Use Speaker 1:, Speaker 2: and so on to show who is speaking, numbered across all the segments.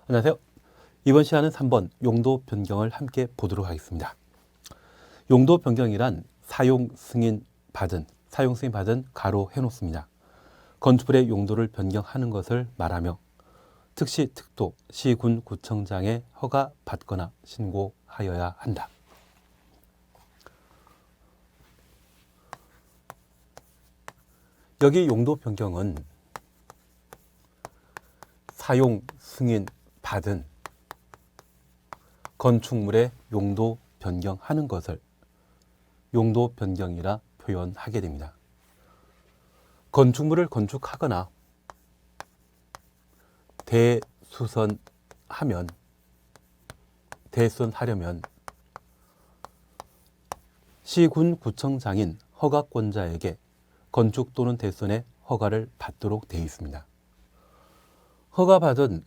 Speaker 1: 안녕하세요. 이번 시간은 3번 용도 변경을 함께 보도록 하겠습니다. 용도 변경이란 사용 승인 받은 가로 해놓습니다. 건축물의 용도를 변경하는 것을 말하며 특시, 특도, 시, 군, 구청장에 허가 받거나 신고하여야 한다. 여기 용도 변경은 사용 승인 받은 건축물의 용도 변경하는 것을 용도 변경이라 표현하게 됩니다. 건축물을 대수선하려면 시군 구청장인 허가권자에게 건축 또는 대수선의 허가를 받도록 되어 있습니다. 허가받은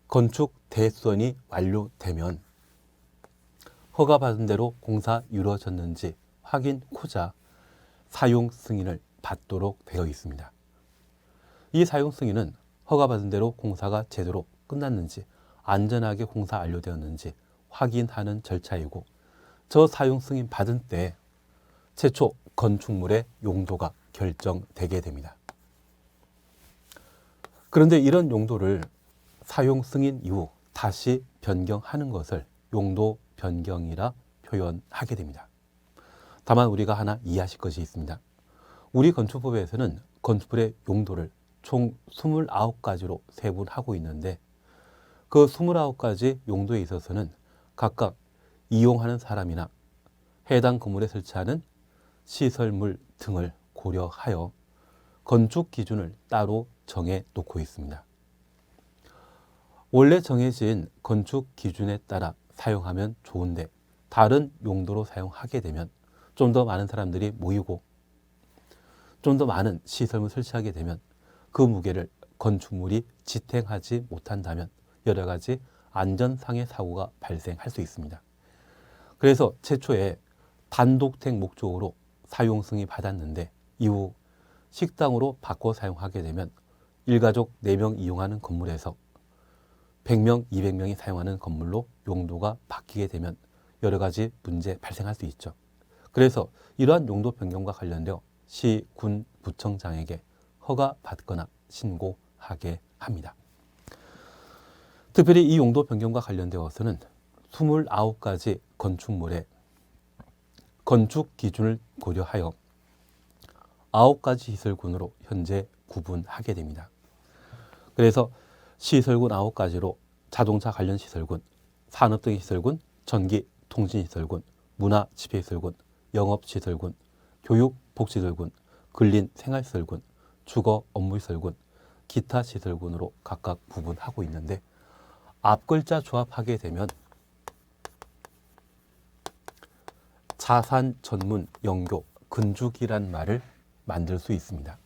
Speaker 1: 건축 대수선이 완료되면 허가받은 대로 공사 이루어졌는지 확인코자 사용 승인을 받도록 되어 있습니다. 이 사용 승인은 허가받은 대로 공사가 제대로 끝났는지 안전하게 공사 완료되었는지 확인하는 절차이고, 저 사용 승인 받은 때 최초 건축물의 용도가 결정되게 됩니다. 그런데 이런 용도를 사용 승인 이후 다시 변경하는 것을 용도 변경이라 표현하게 됩니다. 다만 우리가 하나 이해하실 것이 있습니다. 우리 건축법에서는 건축물의 용도를 총 29가지로 세분하고 있는데, 그 29가지 용도에 있어서는 각각 이용하는 사람이나 해당 건물에 설치하는 시설물 등을 고려하여 건축 기준을 따로 정해 놓고 있습니다. 원래 정해진 건축 기준에 따라 사용하면 좋은데 다른 용도로 사용하게 되면 좀 더 많은 사람들이 모이고 좀 더 많은 시설물 설치하게 되면 그 무게를 건축물이 지탱하지 못한다면 여러 가지 안전상의 사고가 발생할 수 있습니다. 그래서 최초에 단독택 목적으로 사용 승인 받았는데 이후 식당으로 바꿔 사용하게 되면 일가족 4명 이용하는 건물에서 100명, 200명이 사용하는 건물로 용도가 바뀌게 되면 여러 가지 문제 발생할 수 있죠. 그래서 이러한 용도 변경과 관련되어 시, 군, 구청장에게 허가받거나 신고하게 합니다. 특별히 이 용도 변경과 관련되어서는 29가지 건축물의 건축 기준을 고려하여 9가지 시설군으로 현재 구분하게 됩니다. 그래서 시설군 9가지로 자동차 관련 시설군, 산업 등 시설군, 전기, 통신 시설군, 문화, 집회 시설군, 영업 시설군, 교육, 복지 시설군, 근린, 생활 시설군, 주거, 업무 시설군, 기타 시설군으로 각각 구분하고 있는데, 앞 글자 조합하게 되면 자산 전문 영교 건축이란 말을 만들 수 있습니다.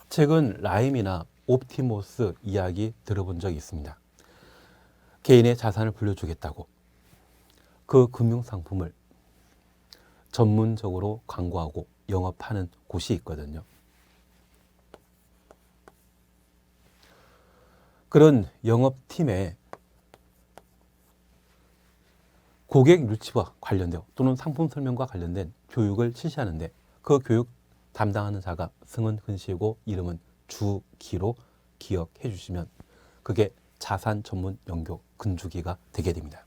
Speaker 1: 최근 라임이나 옵티모스 이야기 들어본 적이 있습니다. 개인의 자산을 불려주겠다고 그 금융상품을 전문적으로 광고하고 영업하는 곳이 있거든요. 그런 영업팀에 고객 유치와 관련되어 또는 상품 설명과 관련된 교육을 실시하는데, 그 교육 담당하는 자가 승은 근시이고 이름은 주기로 기억해 주시면 그게 자산 전문 영교 근주기가 되게 됩니다.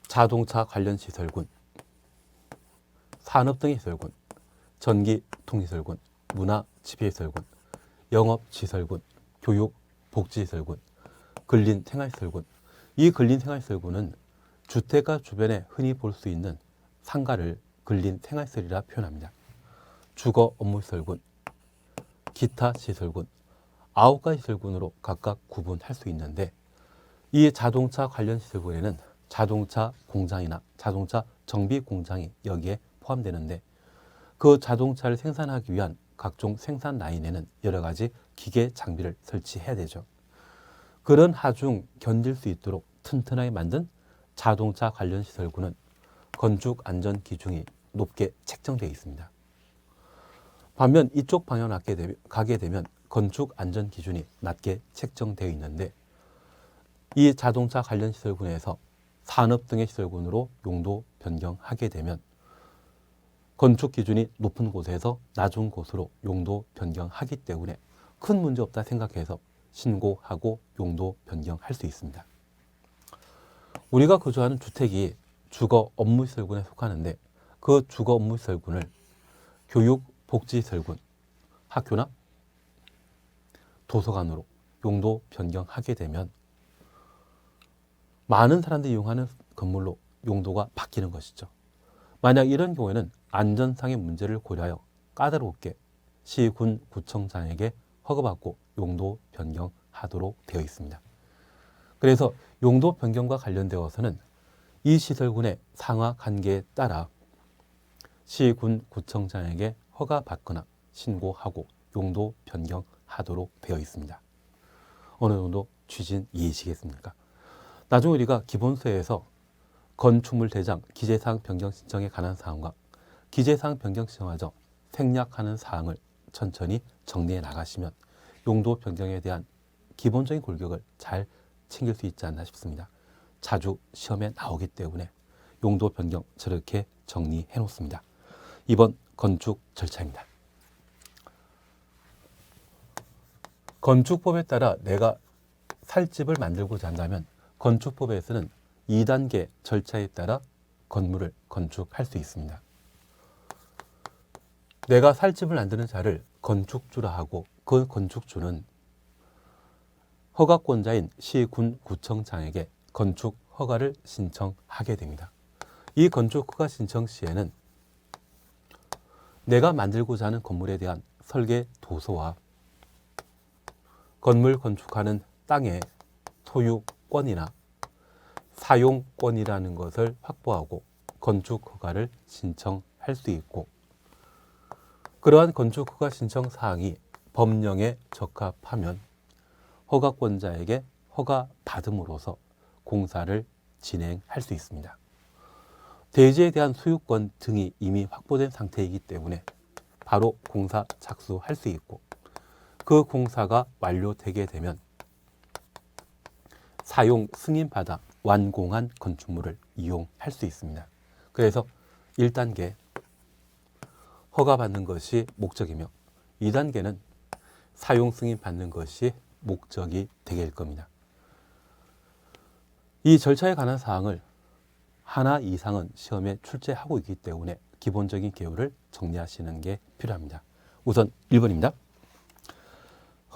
Speaker 1: 자동차 관련 시설군, 산업 등의 시설군, 전기 통시설군, 문화 집회 시설군, 영업 시설군, 교육 복지 시설군, 근린 생활 시설군. 이 근린 생활 시설군은 주택가 주변에 흔히 볼 수 있는 상가를 근린 생활 시설이라 표현합니다. 주거 업무 시설군, 기타 시설군, 9가지 시설군으로 각각 구분할 수 있는데, 이 자동차 관련 시설군에는 자동차 공장이나 자동차 정비 공장이 여기에 포함되는데, 그 자동차를 생산하기 위한 각종 생산 라인에는 여러 가지 기계 장비를 설치해야 되죠. 그런 하중 견딜 수 있도록 튼튼하게 만든 자동차 관련 시설군은 건축 안전 기준이 높게 책정되어 있습니다. 반면 이쪽 방향을 가게 되면 건축 안전 기준이 낮게 책정되어 있는데 이 자동차 관련 시설군에서 산업 등의 시설군으로 용도 변경하게 되면 건축 기준이 높은 곳에서 낮은 곳으로 용도 변경하기 때문에 큰 문제 없다 생각해서 신고하고 용도 변경할 수 있습니다. 우리가 거주하는 주택이 주거 업무시설군에 속하는데 그 주거 업무시설군을 교육, 복지시설군, 학교나 도서관으로 용도 변경하게 되면 많은 사람들이 이용하는 건물로 용도가 바뀌는 것이죠. 만약 이런 경우에는 안전상의 문제를 고려하여 까다롭게 시, 군, 구청장에게 허가받고 용도 변경하도록 되어 있습니다. 그래서 용도 변경과 관련되어서는 이 시설군의 상하 관계에 따라 시, 군, 구청장에게 허가받거나 신고하고 용도 변경하도록 되어 있습니다. 어느 정도 취지는 이해하시겠습니까? 나중에 우리가 기본서에서 건축물 대장 기재사항 변경 신청에 관한 사항과 기재사항 변경 신청하죠. 생략하는 사항을 천천히 정리해 나가시면 용도 변경에 대한 기본적인 골격을 잘 챙길 수 있지 않나 싶습니다. 자주 시험에 나오기 때문에 용도 변경 저렇게 정리해 놓습니다. 이번 건축 절차입니다. 건축법에 따라 내가 살 집을 만들고자 한다면 건축법에서는 2단계 절차에 따라 건물을 건축할 수 있습니다. 내가 살 집을 만드는 자를 건축주라 하고 그 건축주는 허가권자인 시, 군, 구청장에게 건축 허가를 신청하게 됩니다. 이 건축 허가 신청 시에는 내가 만들고자 하는 건물에 대한 설계 도서와 건물 건축하는 땅의 소유권이나 사용권이라는 것을 확보하고 건축 허가를 신청할 수 있고 그러한 건축 허가 신청 사항이 법령에 적합하면 허가권자에게 허가 받음으로써 공사를 진행할 수 있습니다. 대지에 대한 소유권 등이 이미 확보된 상태이기 때문에 바로 공사 착수할 수 있고 그 공사가 완료되게 되면 사용 승인받아 완공한 건축물을 이용할 수 있습니다. 그래서 1단계 허가받는 것이 목적이며 2단계는 사용 승인받는 것이 목적이 되게 될 겁니다. 이 절차에 관한 사항을 하나 이상은 시험에 출제하고 있기 때문에 기본적인 개요를 정리하시는 게 필요합니다. 우선 1번입니다.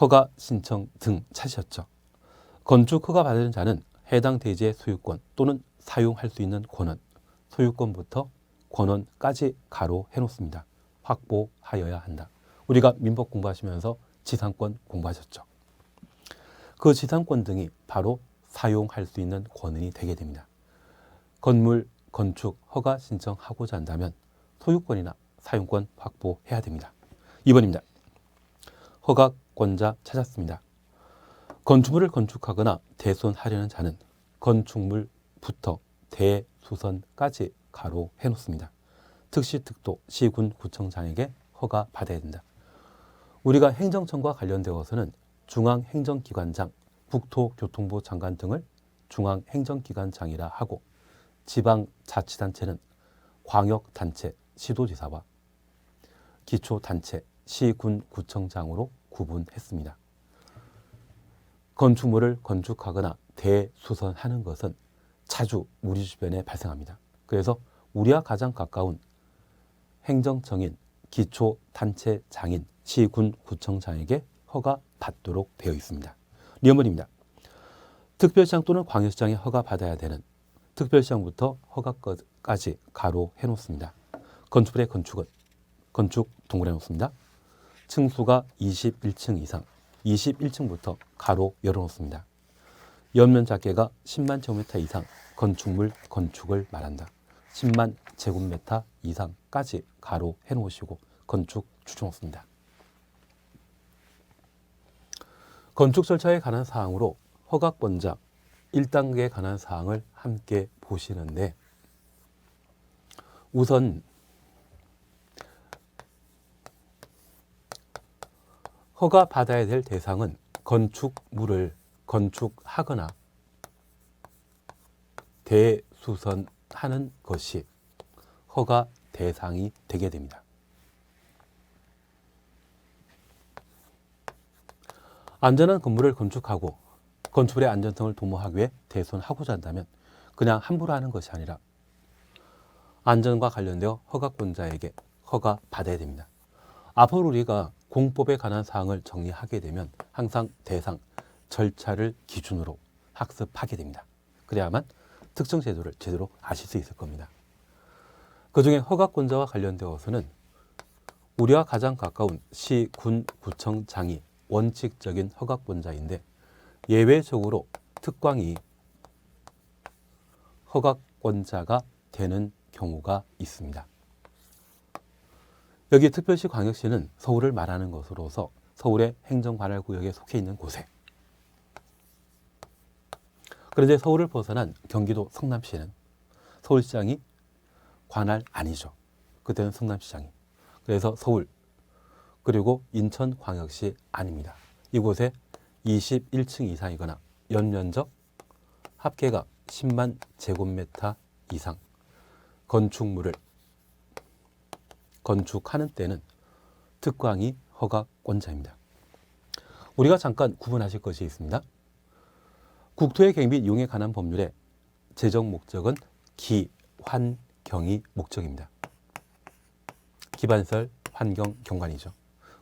Speaker 1: 허가 신청 등 찾으셨죠? 건축 허가 받은 자는 해당 대지의 소유권 또는 사용할 수 있는 권한, 소유권부터 권한까지 가로해 놓습니다. 확보하여야 한다. 우리가 민법 공부하시면서 지상권 공부하셨죠? 그 지상권 등이 바로 사용할 수 있는 권한이 되게 됩니다. 건물 건축 허가 신청하고자 한다면 소유권이나 사용권 확보해야 됩니다. 2번입니다. 허가권자 찾았습니다. 건축물을 건축하거나 대손하려는 자는 건축물부터 대수선까지 가로해 놓습니다. 특시, 특도, 시, 군, 구청장에게 허가 받아야 된다. 우리가 행정청과 관련되어서는 중앙행정기관장, 국토교통부 장관 등을 중앙행정기관장이라 하고 지방자치단체는 광역단체, 시도지사와 기초단체, 시, 군, 구청장으로 구분했습니다. 건축물을 건축하거나 대수선하는 것은 자주 우리 주변에 발생합니다. 그래서 우리와 가장 가까운 행정청인 기초단체장인 시, 군, 구청장에게 허가받도록 되어 있습니다. 리언번입니다. 특별시장 또는 광역시장에 허가받아야 되는 특별시장부터 허가까지 가로해 놓습니다. 건축물의 건축은 건축 동그래 놓습니다. 층수가 21층 이상 21층부터 가로 열어놓습니다. 연면 작계가 10만 제곱미터 이상 건축물 건축을 말한다. 10만 제곱미터 이상까지 가로 해놓으시고 건축 추정없습니다. 건축 절차에 관한 사항으로 허가권자 1단계에 관한 사항을 함께 보시는데, 우선 허가 받아야 될 대상은 건축물을 건축하거나 대수선하는 것이 허가 대상이 되게 됩니다. 안전한 건물을 건축하고 건축물의 안전성을 도모하기 위해 대수선하고자 한다면 그냥 함부로 하는 것이 아니라 안전과 관련되어 허가권자에게 허가 받아야 됩니다. 앞으로 우리가 공법에 관한 사항을 정리하게 되면 항상 대상, 절차를 기준으로 학습하게 됩니다. 그래야만 특정 제도를 제대로 아실 수 있을 겁니다. 그중에 허가권자와 관련되어서는 우리와 가장 가까운 시, 군, 구청장이 원칙적인 허가권자인데, 예외적으로 특광이 허가권자가 되는 경우가 있습니다. 여기 특별시, 광역시는 서울을 말하는 것으로서 서울의 행정관할구역에 속해 있는 곳에, 그런데 서울을 벗어난 경기도 성남시는 서울시장이 관할 아니죠. 그때는 성남시장이. 그래서 서울 그리고 인천광역시 아닙니다. 이곳에 21층 이상이거나 연면적 합계가 10만 제곱미터 이상 건축물을 건축하는 때는 특광이 허가권자입니다. 우리가 잠깐 구분하실 것이 있습니다. 국토의 계획 및 이용에 관한 법률의 제정 목적은 기, 환, 경이 목적입니다. 기반설, 환경, 경관이죠.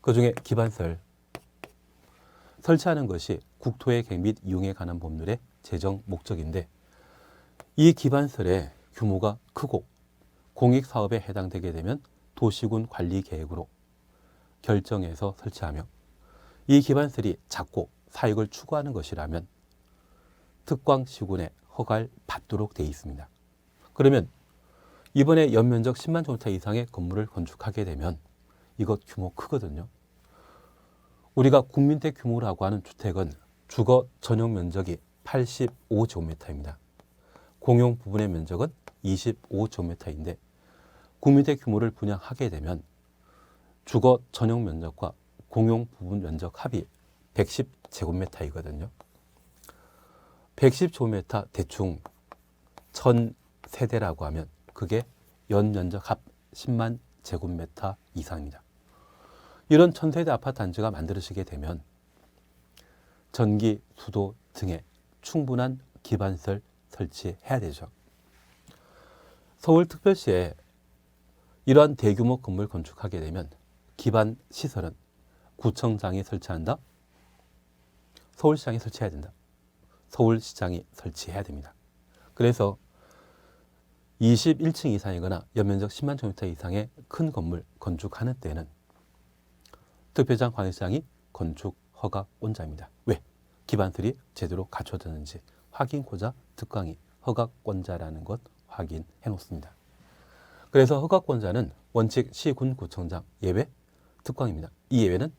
Speaker 1: 그중에 기반설, 설치하는 것이 국토의 계획 및 이용에 관한 법률의 제정 목적인데, 이 기반설의 규모가 크고 공익사업에 해당되게 되면 도시군 관리계획으로 결정해서 설치하며, 이 기반설이 작고 사익을 추구하는 것이라면 특광시군에 허가를 받도록 되어 있습니다. 그러면 이번에 연면적 10만 제곱미터 이상의 건물을 건축하게 되면 이것 규모 크거든요. 우리가 국민택 규모라고 하는 주택은 주거 전용 면적이 85제곱미터입니다. 공용 부분의 면적은 25제곱미터인데, 국민택 규모를 분양하게 되면 주거 전용 면적과 공용 부분 면적 합이 110제곱미터이거든요. 110제곱미터 대충 1000세대라고 하면 그게 연면적 합 10만 제곱미터 이상입니다. 이런 1000세대 아파트 단지가 만들어지게 되면 전기, 수도 등의 충분한 기반설 설치해야 되죠. 서울특별시에 이러한 대규모 건물 건축하게 되면 기반 시설은 구청장이 설치한다? 서울시장이 설치해야 된다. 서울시장이 설치해야 됩니다. 그래서 21층 이상이거나 연면적 10만 제곱미터 이상의 큰 건물 건축하는 때는 특별시장, 광역시장이 건축 허가권자입니다. 왜? 기반설이 제대로 갖춰졌는지 확인코자 특광이 허가권자라는 것 확인해 놓습니다. 그래서 허가권자는 원칙 시, 군, 구청장, 예외, 특광입니다. 이 예외는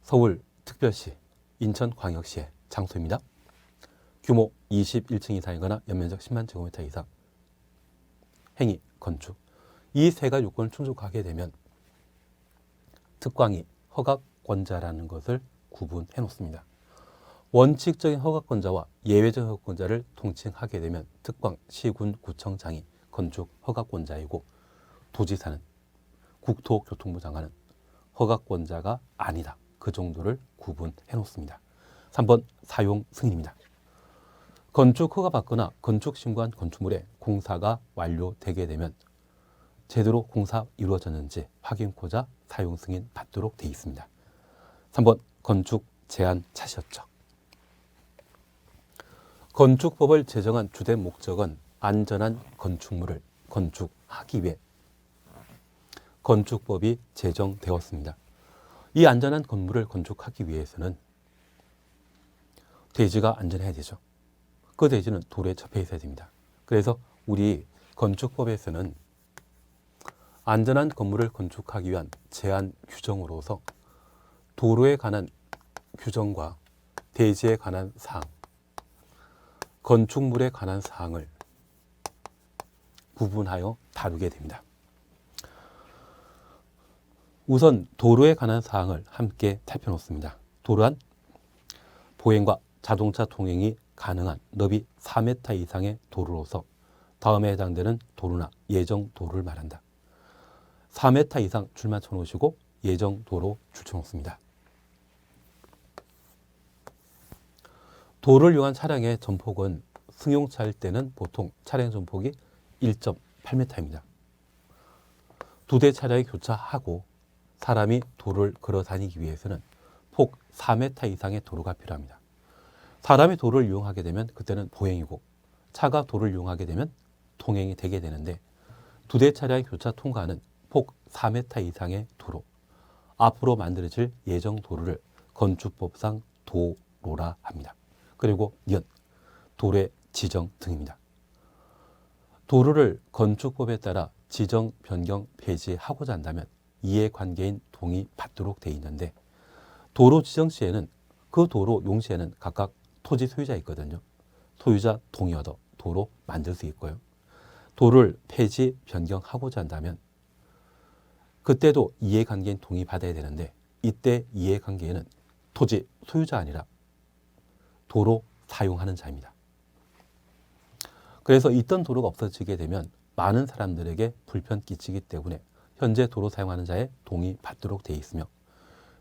Speaker 1: 서울특별시, 인천광역시의 장소입니다. 규모 21층 이상이거나 연면적 10만 제곱미터 이상, 행위, 건축, 이 세 가지 요건을 충족하게 되면 특광이 허가권자라는 것을 구분해 놓습니다. 원칙적인 허가권자와 예외적인 허가권자를 통칭하게 되면 특광, 시군, 구청장이 건축 허가권자이고, 도지사는, 국토교통부 장관은 허가권자가 아니다. 그 정도를 구분해 놓습니다. 3번 사용 승인입니다. 건축 허가 받거나 건축 신고한 건축물에 공사가 완료되게 되면 제대로 공사 이루어졌는지 확인코자 사용 승인 받도록 되어 있습니다. 3번 건축 제한 차시였죠. 건축법을 제정한 주된 목적은 안전한 건축물을 건축하기 위해 건축법이 제정되었습니다. 이 안전한 건물을 건축하기 위해서는 대지가 안전해야 되죠. 그 대지는 도로에 접해 있어야 됩니다. 그래서 우리 건축법에서는 안전한 건물을 건축하기 위한 제한 규정으로서 도로에 관한 규정과 대지에 관한 사항, 건축물에 관한 사항을 구분하여 다루게 됩니다. 우선 도로에 관한 사항을 함께 살펴놓습니다. 도로란 보행과 자동차 통행이 가능한 너비 4m 이상의 도로로서 다음에 해당되는 도로나 예정 도로를 말한다. 4m 이상 줄만 쳐놓으시고 예정 도로 줄 쳐놓습니다. 도로를 이용한 차량의 전폭은 승용차일 때는 보통 차량 전폭이 1.8m입니다. 두 대 차량이 교차하고 사람이 도로를 걸어 다니기 위해서는 폭 4m 이상의 도로가 필요합니다. 사람이 도로를 이용하게 되면 그때는 보행이고 차가 도로를 이용하게 되면 통행이 되게 되는데 두 대 차량의 교차 통과는 폭 4m 이상의 도로, 앞으로 만들어질 예정 도로를 건축법상 도로라 합니다. 그리고 연, 도로의 지정 등입니다. 도로를 건축법에 따라 지정, 변경, 폐지하고자 한다면 이해관계인 동의받도록 되어 있는데 도로 지정 시에는 그 도로 용시에는 각각 토지 소유자 있거든요. 소유자 동의 얻어 도로 만들 수 있고요. 도로를 폐지, 변경하고자 한다면 그때도 이해관계인 동의받아야 되는데 이때 이해관계인은 토지 소유자 아니라 도로 사용하는 자입니다. 그래서 있던 도로가 없어지게 되면 많은 사람들에게 불편 끼치기 때문에 현재 도로 사용하는 자의 동의받도록 되어 있으며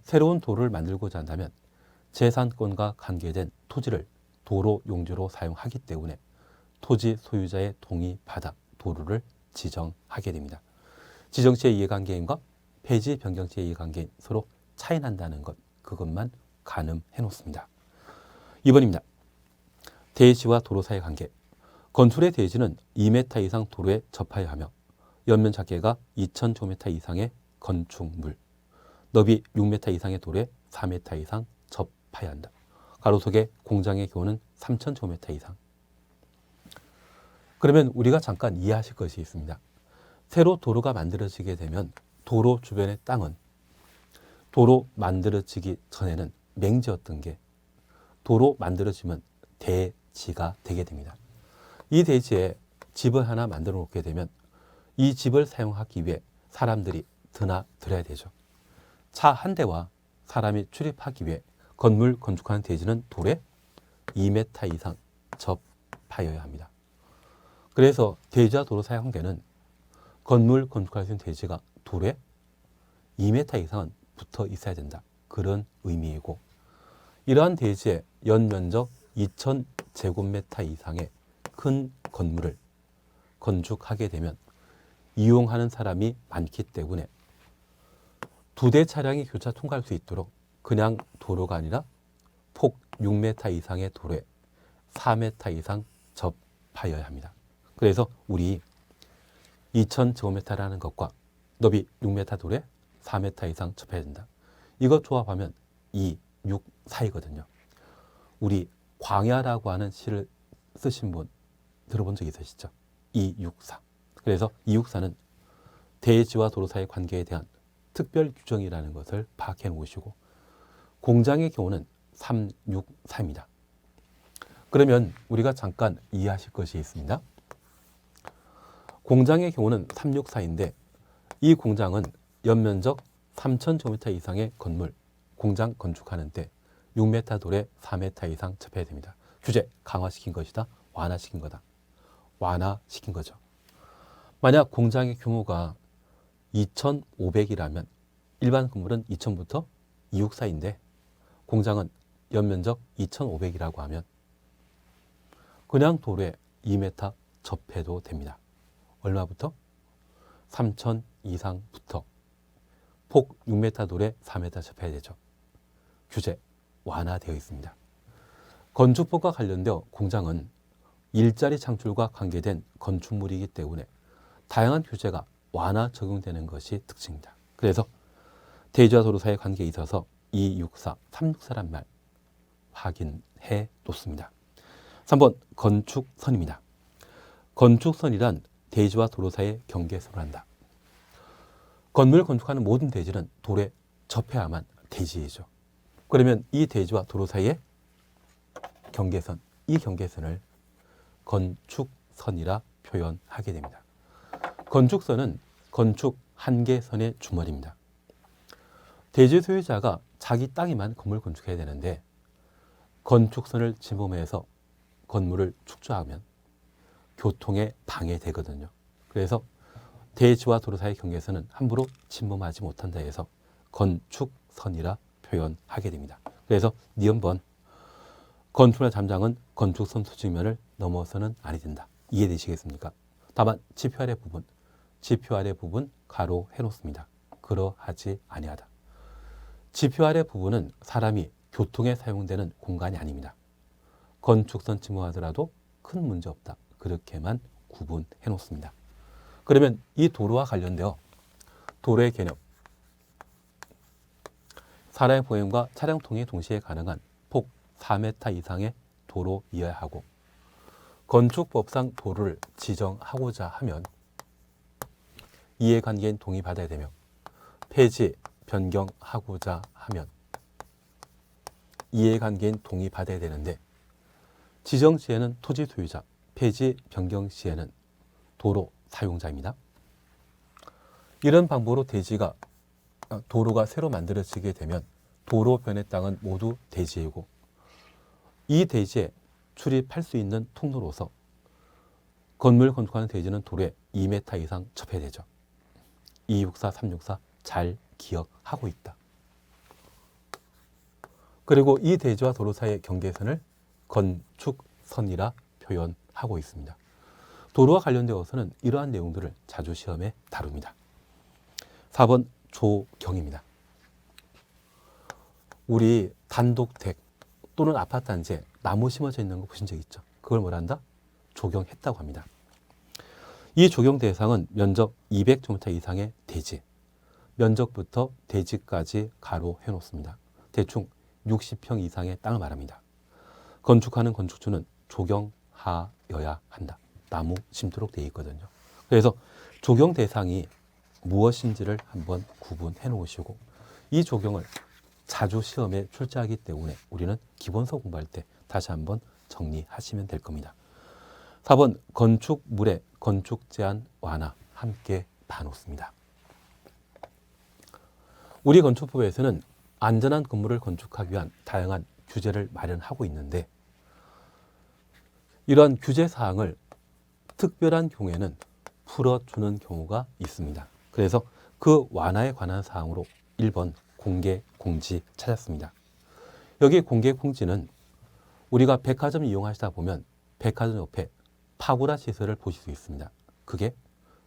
Speaker 1: 새로운 도로를 만들고자 한다면 재산권과 관계된 토지를 도로 용지로 사용하기 때문에 토지 소유자의 동의받아 도로를 지정하게 됩니다. 지정 시의 이해관계인과 폐지 변경 시의 이해관계인 서로 차이 난다는 것, 그것만 가늠해 놓습니다. 2번입니다. 대지와 도로 사이의 관계. 건축의 대지는 2m 이상 도로에 접하여야 하며 연면 작계가 2000제곱미터 이상의 건축물, 너비 6m 이상의 도로에 4m 이상 접하여야 한다. 가로속에 공장의 경우는 3000제곱미터 이상. 그러면 우리가 잠깐 이해하실 것이 있습니다. 새로 도로가 만들어지게 되면 도로 주변의 땅은 도로 만들어지기 전에는 맹지였던 게 도로 만들어지면 대지가 되게 됩니다. 이 대지에 집을 하나 만들어 놓게 되면 이 집을 사용하기 위해 사람들이 드나들어야 되죠. 차 한 대와 사람이 출입하기 위해 건물 건축하는 대지는 돌에 2m 이상 접하여야 합니다. 그래서 대지와 도로 사이 관계는 건물 건축할 수 있는 대지가 돌에 2m 이상은 붙어 있어야 된다. 그런 의미이고 이러한 대지의 연면적 2000제곱미터 이상의 큰 건물을 건축하게 되면 이용하는 사람이 많기 때문에 두 대 차량이 교차 통과할 수 있도록 그냥 도로가 아니라 폭 6m 이상의 도로에 4m 이상 접하여야 합니다. 그래서 우리 2000제곱미터라는 것과 너비 6m 도로에 4m 이상 접해야 된다. 이것 조합하면 2, 6, 4이거든요. 우리 광야라고 하는 시를 쓰신 분 들어본 적 있으시죠? 2, 6, 4. 그래서 2, 6, 4는 대지와 도로 사이의 관계에 대한 특별 규정이라는 것을 파악해 놓으시고 공장의 경우는 3, 6, 4입니다. 그러면 우리가 잠깐 이해하실 것이 있습니다. 공장의 경우는 3, 6, 4인데 이 공장은 연면적 3000제곱미터 이상의 건물, 공장 건축하는 때 6m 돌에 4m 이상 접해야 됩니다. 규제 강화시킨 것이다. 완화시킨 거다. 완화시킨 거죠. 만약 공장의 규모가 2500이라면 일반 건물은 2000부터 264인데 공장은 연면적 2500이라고 하면 그냥 도로에 2m 접해도 됩니다. 얼마부터? 3000 이상부터 폭 6m 돌에 4m 접해야 되죠. 규제 완화되어 있습니다. 건축법과 관련되어 공장은 일자리 창출과 관계된 건축물이기 때문에 다양한 규제가 완화 적용되는 것이 특징입니다. 그래서 대지와 도로 사이의 관계에 있어서 264, 364란 말 확인해 놓습니다. 3번 건축선입니다. 건축선이란 대지와 도로 사이의 경계선을 한다. 건물 건축하는 모든 대지는 도로에 접해야만 대지이죠. 그러면 이 대지와 도로 사이의 경계선, 이 경계선을 건축선이라 표현하게 됩니다. 건축선은 건축 한계선의 주머니입니다. 대지 소유자가 자기 땅에만 건물 건축해야 되는데 건축선을 침범해서 건물을 축조하면 교통에 방해되거든요. 그래서 대지와 도로 사이의 경계선은 함부로 침범하지 못한다 해서 건축선이라 표현하게 됩니다. 그래서 니은번 건축물 잠장은 건축선 수직면을 넘어서는 아니 된다. 이해되시겠습니까? 다만 지표 아래 부분 가로 해놓습니다. 그러하지 아니하다. 지표 아래 부분은 사람이 교통에 사용되는 공간이 아닙니다. 건축선 침범하더라도 큰 문제 없다. 그렇게만 구분해 놓습니다. 그러면 이 도로와 관련되어 도로의 개념, 사람의 보행과 차량 통행이 동시에 가능한 폭 4m 이상의 도로이어야 하고 건축법상 도로를 지정하고자 하면 이해관계인 동의받아야 되며 폐지, 변경하고자 하면 이해관계인 동의받아야 되는데 지정 시에는 토지 소유자, 폐지, 변경 시에는 도로 사용자입니다. 이런 방법으로 도로가 새로 만들어지게 되면 도로변의 땅은 모두 대지이고 이 대지에 출입할 수 있는 통로로서 건물 건축하는 대지는 도로에 2m 이상 접해야 되죠. 264, 364 잘 기억하고 있다. 그리고 이 대지와 도로 사이의 경계선을 건축선이라 표현하고 있습니다. 도로와 관련되어서는 이러한 내용들을 자주 시험에 다룹니다. 4번 조경입니다. 우리 단독택 또는 아파트 단지에 나무 심어져 있는 거 보신 적 있죠? 그걸 뭐라 한다? 조경했다고 합니다. 이 조경 대상은 면적 200제곱미터 이상의 대지, 면적부터 대지까지 가로 해놓습니다. 대충 60평 이상의 땅을 말합니다. 건축하는 건축주는 조경하여야 한다. 나무 심도록 되어 있거든요. 그래서 조경 대상이 무엇인지를 한번 구분해 놓으시고 이 조경을 자주 시험에 출제하기 때문에 우리는 기본서 공부할 때 다시 한번 정리하시면 될 겁니다. 4번 건축물의 건축 제한 완화 함께 봐놓습니다. 우리 건축법에서는 안전한 건물을 건축하기 위한 다양한 규제를 마련하고 있는데 이러한 규제 사항을 특별한 경우에는 풀어주는 경우가 있습니다. 그래서 그 완화에 관한 사항으로 1번 공개 공지 찾았습니다. 여기 공개 공지는 우리가 백화점 이용하시다 보면 백화점 옆에 파고라 시설을 보실 수 있습니다. 그게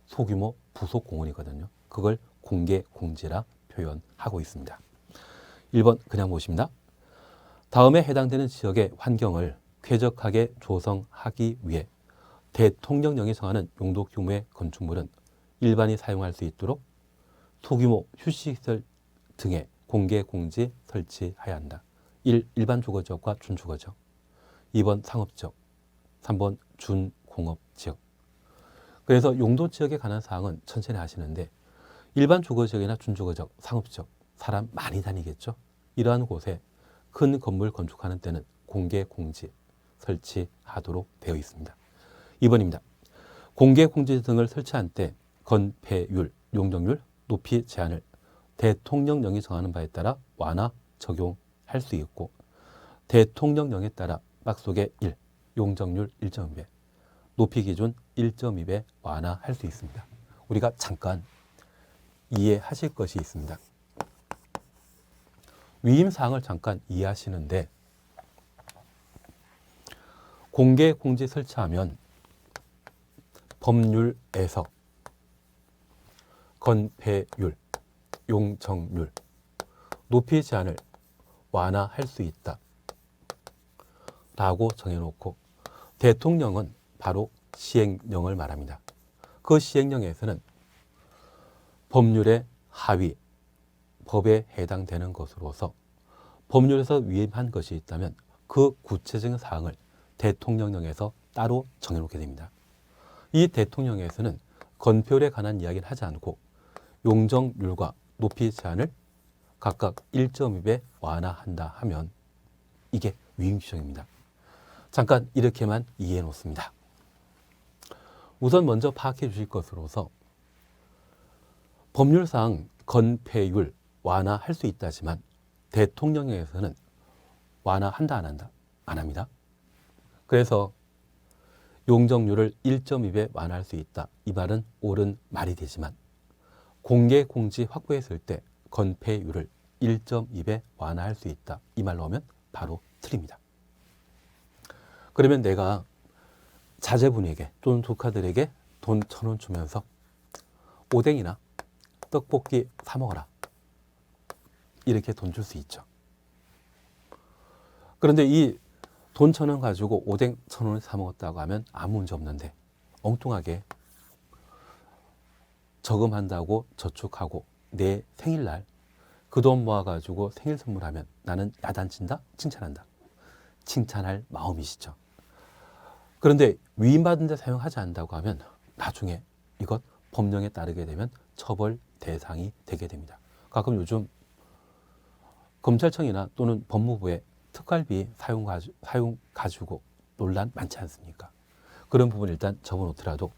Speaker 1: 소규모 부속 공원이거든요. 그걸 공개 공지라 표현하고 있습니다. 1번 그냥 보십니다. 다음에 해당되는 지역의 환경을 쾌적하게 조성하기 위해 대통령령이 정하는 용도 규모의 건축물은 일반이 사용할 수 있도록 소규모 휴식시설 등의 공개 공지 설치해야 한다. 1. 일반 주거지역과 준주거지역 2번 상업지역 3번 준공업지역. 그래서 용도 지역에 관한 사항은 천천히 하시는데 일반 주거지역이나 준주거지역, 상업지역 사람 많이 다니겠죠. 이러한 곳에 큰 건물 건축하는 때는 공개 공지 설치하도록 되어 있습니다. 2번입니다. 공개 공지 등을 설치한 때 건폐율, 용적률, 높이 제한을 대통령령이 정하는 바에 따라 완화 적용할 수 있고 대통령령에 따라 막속에 1, 용적률 1.2배, 높이 기준 1.2배 완화할 수 있습니다. 우리가 잠깐 이해하실 것이 있습니다. 위임사항을 잠깐 이해하시는데 공개 공지 설치하면 법률에서 건폐율, 용적률, 높이 제한을 완화할 수 있다 라고 정해놓고 대통령은 바로 시행령을 말합니다. 그 시행령에서는 법률의 하위, 법에 해당되는 것으로서 법률에서 위임한 것이 있다면 그 구체적인 사항을 대통령령에서 따로 정해놓게 됩니다. 이 대통령령에서는 건폐율에 관한 이야기를 하지 않고 용적률과 높이 제한을 각각 1.2배 완화한다 하면 이게 위임 규정입니다. 잠깐 이렇게만 이해해 놓습니다. 우선 먼저 파악해 주실 것으로서 법률상 건폐율 완화할 수 있다지만 대통령령에서는 완화한다 안 한다? 안 합니다. 그래서 용적률을 1.2배 완화할 수 있다. 이 말은 옳은 말이 되지만 공개 공지 확보했을 때 건폐율을 1.2배 완화할 수 있다. 이 말로 하면 바로 틀립니다. 그러면 내가 자제분에게 또는 조카들에게 돈 1,000원 주면서 오뎅이나 떡볶이 사 먹어라. 이렇게 돈 줄 수 있죠. 그런데 이 돈 1,000원 가지고 오뎅 1,000원을 사 먹었다고 하면 아무 문제 없는데 엉뚱하게 저금한다고 저축하고 내 생일날 그 돈 모아가지고 생일 선물하면 나는 야단친다? 칭찬한다? 칭찬할 마음이시죠. 그런데 위임받은 데 사용하지 않는다고 하면 나중에 이것 법령에 따르게 되면 처벌 대상이 되게 됩니다. 가끔 요즘 검찰청이나 또는 법무부에 특활비 사용 가지고 논란 많지 않습니까? 그런 부분 일단 접어놓더라도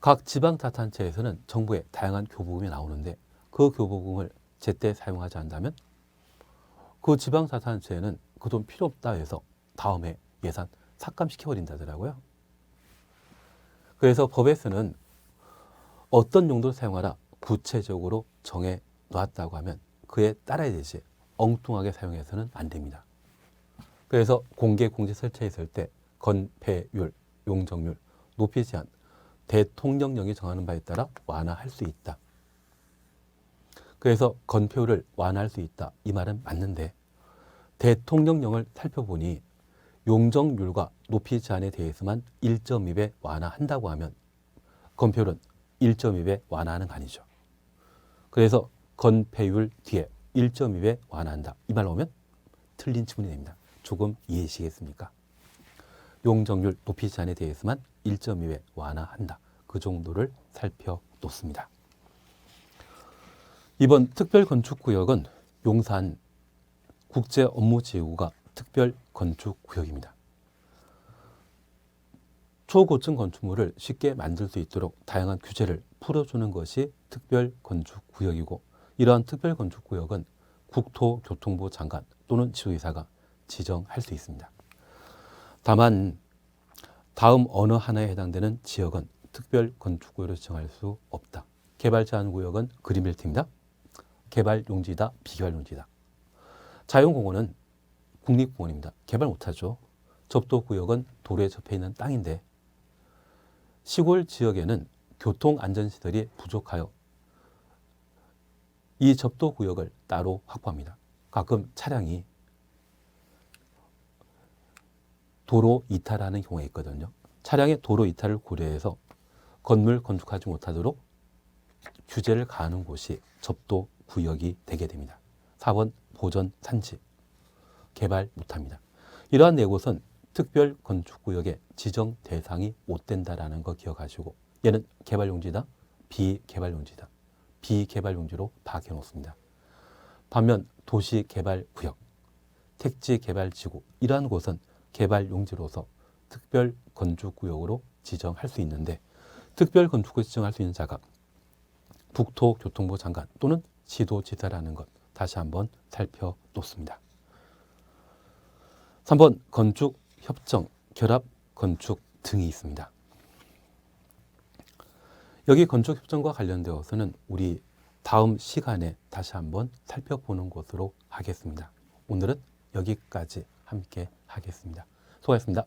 Speaker 1: 각 지방자치단체에서는 정부의 다양한 교부금이 나오는데 그 교부금을 제때 사용하지 않는다면 그 지방자치단체에는 그 돈 필요 없다 해서 다음에 예산 삭감시켜버린다더라고요. 그래서 법에서는 어떤 용도로 사용하라 구체적으로 정해 놨다고 하면 그에 따라야 되지 엉뚱하게 사용해서는 안 됩니다. 그래서 공개 공지 설치했을 때 건폐율, 용적률, 높이 제한, 대통령령이 정하는 바에 따라 완화할 수 있다. 그래서 건폐율을 완화할 수 있다. 이 말은 맞는데 대통령령을 살펴보니 용적률과 높이 제한에 대해서만 1.2배 완화한다고 하면 건폐율은 1.2배 완화하는 거 아니죠. 그래서 건폐율 뒤에 1.2배 완화한다. 이 말 나오면 틀린 지문이 됩니다. 조금 이해하시겠습니까? 용적률 높이 제한에 대해서만 1.2배 완화한다. 그 정도를 살펴놓습니다. 이번 특별건축구역은 용산 국제업무지구가 특별건축구역입니다. 초고층 건축물을 쉽게 만들 수 있도록 다양한 규제를 풀어주는 것이 특별건축구역이고 이러한 특별건축구역은 국토교통부 장관 또는 지도이사가 지정할 수 있습니다. 다만 다음 어느 하나에 해당되는 지역은 특별건축구역으로 지정할 수 없다. 개발제한구역은 그린벨트입니다. 개발용지다, 비개발용지다. 자연공원은 국립공원입니다. 개발 못하죠. 접도구역은 도로에 접해 있는 땅인데 시골 지역에는 교통안전시설이 부족하여 이 접도구역을 따로 확보합니다. 가끔 차량이 도로 이탈하는 경우가 있거든요. 차량의 도로 이탈을 고려해서 건물 건축하지 못하도록 규제를 가하는 곳이 접도구역이 되게 됩니다. 4번 보전 산지 개발 못합니다. 이러한 네 곳은 특별건축구역의 지정 대상이 못 된다라는 거 기억하시고 얘는 개발용지다, 비개발용지다. 비개발용지로 파악해 놓습니다. 반면 도시개발구역, 택지개발지구 이러한 곳은 개발용지로서 특별건축구역으로 지정할 수 있는데 특별건축구역 지정할 수 있는 자가 국토교통부 장관 또는 지도지사라는 것 다시 한번 살펴놓습니다. 3번 건축협정, 결합건축 등이 있습니다. 여기 건축협정과 관련되어서는 우리 다음 시간에 다시 한번 살펴보는 것으로 하겠습니다. 오늘은 여기까지 함께 하겠습니다. 수고하셨습니다.